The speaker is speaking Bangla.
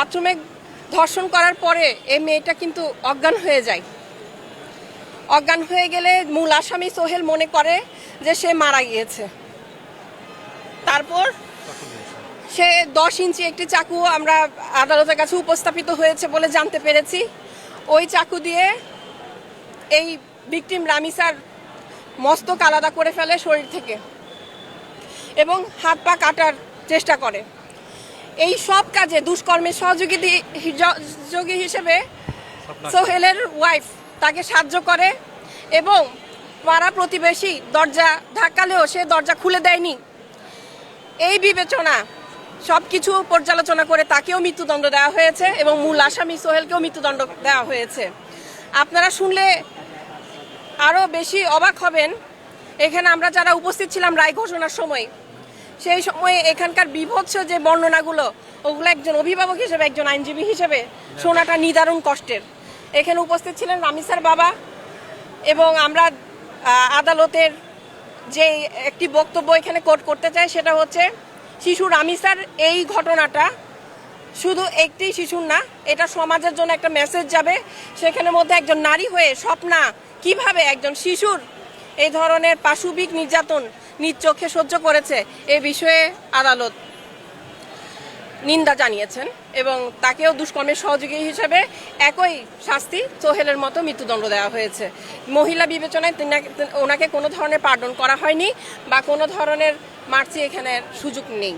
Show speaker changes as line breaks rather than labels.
বাথরুমে ধর্ষণ করার পরে এই মেয়েটা কিন্তু অজ্ঞান হয়ে যায়। অজ্ঞান হয়ে গেলে মূল আসামি সোহেল মনে করে যে সে মারা গিয়েছে। তারপর সে 10 ইঞ্চি একটি চাকু আমরা আদালতের কাছে উপস্থাপিত হয়েছে বলে জানতে পেরেছি। ওই চাকু দিয়ে এই ভিকটিম রামিসার মস্তক আলাদা করে ফেলে শরীর থেকে এবং হাত পা কাটার চেষ্টা করে। এই সব কাজে দুষ্কর্মের সহযোগী হিসেবে সোহেলের ওয়াইফ তাকে সাহায্য করে এবং পাড়া প্রতিবেশী দরজা ধাক্কালেও সে দরজা খুলে দেয়নি। এই বিবেচনা সব কিছু পর্যালোচনা করে তাকেও মৃত্যুদণ্ড দেওয়া হয়েছে এবং মূল আসামি সোহেলকেও মৃত্যুদণ্ড দেওয়া হয়েছে। আপনারা শুনলে আরও বেশি অবাক হবেন। এখানে আমরা যারা উপস্থিত ছিলাম রায় ঘোষণার সময়, সেই সময়ে এখানকার বিভৎস যে বর্ণনাগুলো, ওগুলো একজন অভিভাবক হিসেবে, একজন আইনজীবী হিসেবে শোনাটা নিদারুণ কষ্টের। এখানে উপস্থিত ছিলেন রামিসার বাবা এবং আমরা আদালতের যে একটি বক্তব্য এখানে কোট করতে চাই, সেটা হচ্ছে শিশু রামিসার এই ঘটনাটা শুধু একটি শিশুর না, এটা সমাজের জন্য একটা মেসেজ যাবে। সেখানে মধ্যে একজন নারী হয়ে স্বপ্না কিভাবে একজন শিশুর এই ধরনের পাশবিক নির্যাতন নিজ চোখে সহ্য করেছে, এ বিষয়ে আদালত নিন্দা জানিয়েছেন এবং তাকেও দুষ্কর্মের সহযোগী হিসেবে একই শাস্তি সোহেলের মতো মৃত্যুদণ্ড দেওয়া হয়েছে। মহিলা বিবেচনায় ওনাকে কোনো ধরনের পার্ডন করা হয়নি বা কোনো ধরনের মার্চি এখানে সুযোগ নেই।